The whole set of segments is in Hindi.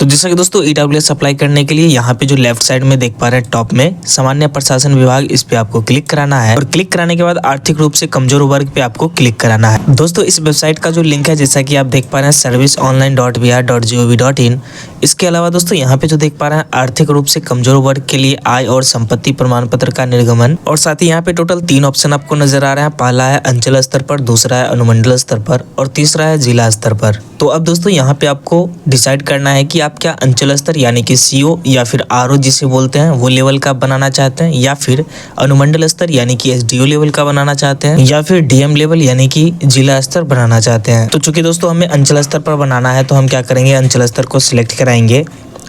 तो जैसा कि दोस्तों ईडब्ल्यूएस अप्लाई करने के लिए यहाँ पे जो लेफ्ट साइड में देख पा रहे हैं टॉप में सामान्य प्रशासन विभाग, इस पे आपको क्लिक कराना है और क्लिक कराने के बाद आर्थिक रूप से कमजोर वर्ग पे आपको क्लिक कराना है। दोस्तों इस वेबसाइट का जो लिंक है जैसा कि आप देख पा रहे हैं serviceonline.br.gov.in। इसके अलावा दोस्तों यहाँ पे जो देख पा रहे हैं आर्थिक रूप से कमजोर वर्ग के लिए आय और संपत्ति प्रमाण पत्र का निर्गमन, और साथ ही यहाँ पे टोटल 3 ऑप्शन आपको नजर आ रहे हैं। पहला है अंचल स्तर पर, दूसरा है अनुमंडल स्तर पर और तीसरा है जिला स्तर पर। तो अब दोस्तों यहाँ पे आपको डिसाइड करना है कि आप क्या अंचल स्तर यानी कि सीओ या फिर आरओ जिसे बोलते हैं वो लेवल का बनाना चाहते हैं, या फिर अनुमंडल स्तर यानी कि एसडीओ लेवल का बनाना चाहते हैं, या फिर डीएम लेवल यानी कि जिला स्तर बनाना चाहते हैं। तो चूंकि दोस्तों हमें अंचल स्तर पर बनाना है तो हम क्या करेंगे, अंचल स्तर को सिलेक्ट कराएंगे।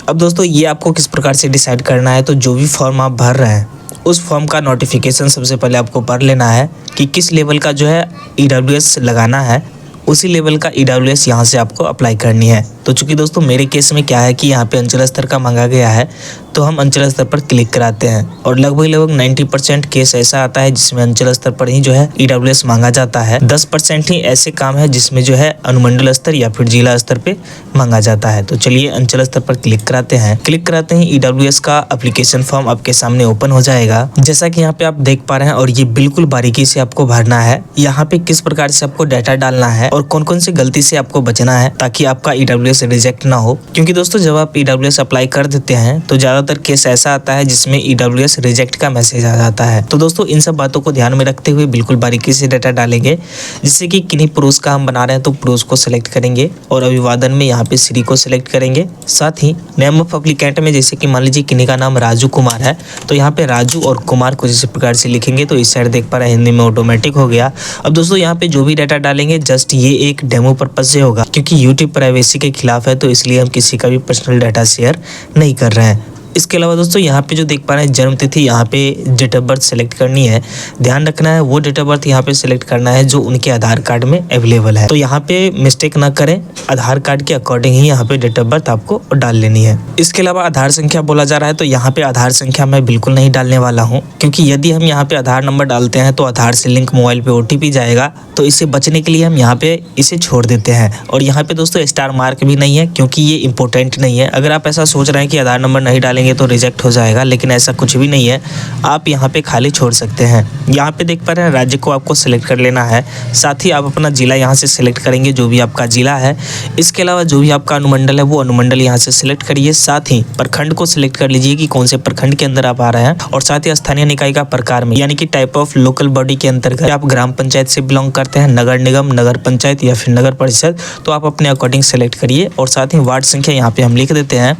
अब दोस्तों ये आपको किस प्रकार से डिसाइड करना है, तो जो भी फॉर्म आप भर रहे हैं उस फॉर्म का नोटिफिकेशन सबसे पहले आपको पढ़ लेना है कि किस लेवल का जो है ईडब्ल्यूएस लगाना है, उसी लेवल का ईडब्ल्यूएस यहाँ से आपको अप्लाई करनी है। तो चूंकि दोस्तों मेरे केस में क्या है कि यहाँ पे अंचल स्तर का मांगा गया है तो हम अंचल स्तर पर क्लिक कराते हैं और लगभग 90% केस ऐसा आता है जिसमें अंचल स्तर पर ही जो है ईडब्ल्यूएस मांगा जाता है। 10% ही ऐसे काम है जिसमें जो है अनुमंडल स्तर या फिर जिला स्तर पे मांगा जाता है। तो चलिए अंचल स्तर पर क्लिक कराते हैं। क्लिक कराते ही ईडब्ल्यूएस का एप्लीकेशन फॉर्म आपके सामने ओपन हो जाएगा, जैसा कि यहाँ पे आप देख पा रहे हैं, और ये बिल्कुल बारीकी से आपको भरना है। यहाँ पे किस प्रकार से आपको डाटा डालना है और कौन कौन सी गलती से आपको बचना है ताकि आपका ईडब्ल्यूएस रिजेक्ट ना हो। क्योंकि दोस्तों जब आप ईडब्ल्यूएस अप्लाई कर देते हैं तो ज्यादातर केस ऐसा आता है जिसमें ईडब्ल्यूएस रिजेक्ट का मैसेज आ जाता है। तो दोस्तों इन सब बातों को ध्यान में रखते हुए बिल्कुल बारीकी से डाटा डालेंगे। जिससे कि किन्हीं पुरुष का हम बना रहे हैं तो पुरुष को सिलेक्ट करेंगे और अभिवादन में यहाँ पे श्री को सिलेक्ट करेंगे। साथ ही नेम ऑफ एप्लीकेंट में जैसे कि मान लीजिए किन्हीं का नाम राजू कुमार है तो यहाँ पे राजू और कुमार को जिस प्रकार से लिखेंगे तो इस साइड देख पा रहे हैं हिंदी में ऑटोमेटिक हो गया। अब दोस्तों यहाँ पे जो भी डाटा डालेंगे जस्ट ये एक डेमो पर्पज से होगा, क्योंकि यूट्यूब प्राइवेसी के खिलाफ है तो इसलिए हम किसी का भी पर्सनल डाटा शेयर नहीं कर रहे हैं। इसके अलावा दोस्तों यहाँ पे जो देख पा रहे हैं जन्म तिथि, यहाँ पे डेट ऑफ बर्थ सेलेक्ट करनी है। ध्यान रखना है वो डेट ऑफ बर्थ यहाँ पे सेलेक्ट करना है जो उनके आधार कार्ड में अवेलेबल है। तो यहाँ पे मिस्टेक ना करें, आधार कार्ड के अकॉर्डिंग ही यहाँ पे डेट ऑफ बर्थ आपको डाल लेनी है। इसके अलावा आधार संख्या बोला जा रहा है तो यहाँ पे आधार संख्या मैं बिल्कुल नहीं डालने वाला हूँ, क्योंकि यदि हम यहाँ पे आधार नंबर डालते हैं तो आधार से लिंक मोबाइल पे ओटीपी जाएगा। तो इससे बचने के लिए हम यहाँ पे इसे छोड़ देते हैं। और यहाँ पे दोस्तों स्टार मार्क भी नहीं है क्योंकि ये इंपॉर्टेंट नहीं है। अगर आप ऐसा सोच रहे हैं कि आधार नंबर नहीं डालेंगे तो रिजेक्ट हो जाएगा, लेकिन ऐसा कुछ भी नहीं है, आप यहाँ पे खाली छोड़ सकते हैं। यहाँ पे देख पा रहे हैं राज्य को आपको सिलेक्ट कर लेना है। साथ ही आप अपना जिला यहाँ से सिलेक्ट करेंगे जो भी आपका जिला है। इसके अलावा जो भी आपका अनुमंडल है वो अनुमंडल यहाँ से सिलेक्ट करिए। साथ ही प्रखंड को सिलेक्ट कर लीजिए कि कौन से प्रखंड के अंदर आप आ रहे हैं, और साथ ही स्थानीय निकाय का प्रकार में यानी कि टाइप ऑफ लोकल बॉडी के अंतर्गत आप ग्राम पंचायत से बिलोंग करते हैं, नगर निगम, नगर पंचायत या फिर नगर परिषद, तो आप अपने अकॉर्डिंग सेलेक्ट करिए। और साथ ही वार्ड संख्या यहाँ पे हम लिख देते हैं।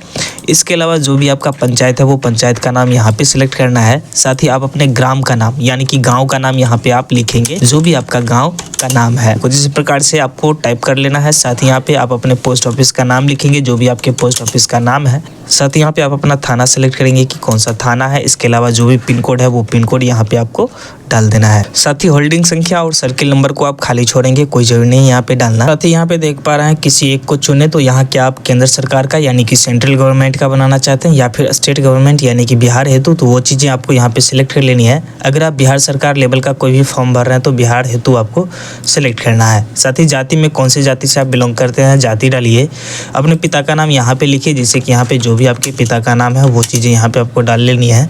इसके अलावा जो भी आपका पंचायत है वो पंचायत का नाम यहाँ पे सिलेक्ट करना है। साथ ही आप अपने ग्राम का नाम यानी कि गांव का नाम यहाँ पे आप लिखेंगे जो भी आपका गांव का नाम है, कुछ इस प्रकार से आपको टाइप कर लेना है। साथ ही यहाँ पे आप अपने पोस्ट ऑफिस का नाम लिखेंगे जो भी आपके पोस्ट ऑफिस का नाम है। साथ ही यहाँ पे आप अपना थाना सेलेक्ट करेंगे कि कौन सा थाना है। इसके अलावा जो भी पिन कोड है वो पिन कोड यहाँ पे आपको डाल देना है। साथ ही होल्डिंग संख्या और सर्किल नंबर को आप खाली छोड़ेंगे, कोई जरूरी नहीं यहाँ पे डालना। साथ ही यहाँ पे देख पा रहे हैं किसी एक को चुने, तो यहाँ क्या आप केंद्र सरकार का यानी कि सेंट्रल गवर्नमेंट का बनाना चाहते हैं या फिर स्टेट गवर्नमेंट यानी कि बिहार हेतु, तो वो चीजें आपको यहाँ पे सिलेक्ट कर लेनी है। अगर आप बिहार सरकार लेवल का कोई भी फॉर्म भर रहे हैं तो बिहार हेतु आपको सिलेक्ट करना है। साथ ही जाति में कौन सी जाति से आप बिलोंग करते हैं जाति डालिए। अपने पिता का नाम यहाँ पे लिखिए, जैसे कि यहाँ पे जो भी आपके पिता का नाम है वो चीजें यहाँ पे आपको डाल लेनी है।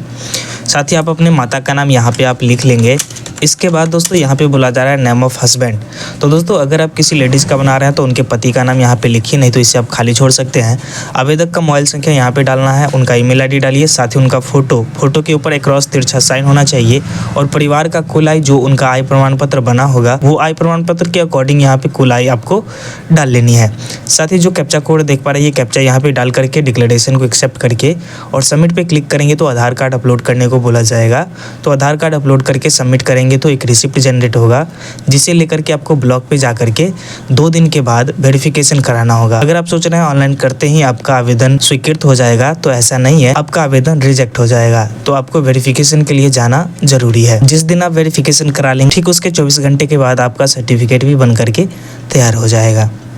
साथ ही आप अपने माता का नाम यहाँ पे आप लिख लेंगे। इसके बाद दोस्तों यहाँ पे बोला जा रहा है नेम ऑफ हस्बैंड। तो दोस्तों अगर आप किसी लेडीज़ का बना रहे हैं तो उनके पति का नाम यहाँ पे लिखिए, नहीं तो इसे आप खाली छोड़ सकते हैं। आवेदक का मोबाइल संख्या यहाँ पे डालना है, उनका ईमेल आईडी डालिए। साथ ही उनका फोटो के ऊपर एक क्रॉस तिरछा साइन होना चाहिए, और परिवार का कुल आय जो उनका आय प्रमाण पत्र बना होगा वो आय प्रमाण पत्र के अकॉर्डिंग यहाँ पे कुल आय आपको डाल लेनी है। साथ ही जो कैप्चा कोड देख पा रहे हैं ये कैप्चा यहाँ पे डाल करके डिक्लेरेशन को एक्सेप्ट करके और सबमिट पे क्लिक करेंगे तो आधार कार्ड अपलोड करने को बोला जाएगा। तो आधार कार्ड अपलोड करके सबमिट करेंगे तो एक रिसिप्ट जनरेट होगा, जिसे लेकर के आपको ब्लॉक पे जा करके 2 दिन के बाद वेरिफिकेशन कराना होगा। अगर आप सोच रहे हैं ऑनलाइन करते ही आपका आवेदन स्वीकृत हो जाएगा, तो ऐसा नहीं है, आपका आवेदन रिजेक्ट हो जाएगा। तो आपको वेरिफिकेशन के लिए जाना जरूरी है। जिस दिन आप वेरिफिकेशन करा लेंगे ठीक उसके 24 घंटे के बाद आपका सर्टिफिकेट भी बन करके तैयार हो जाएगा।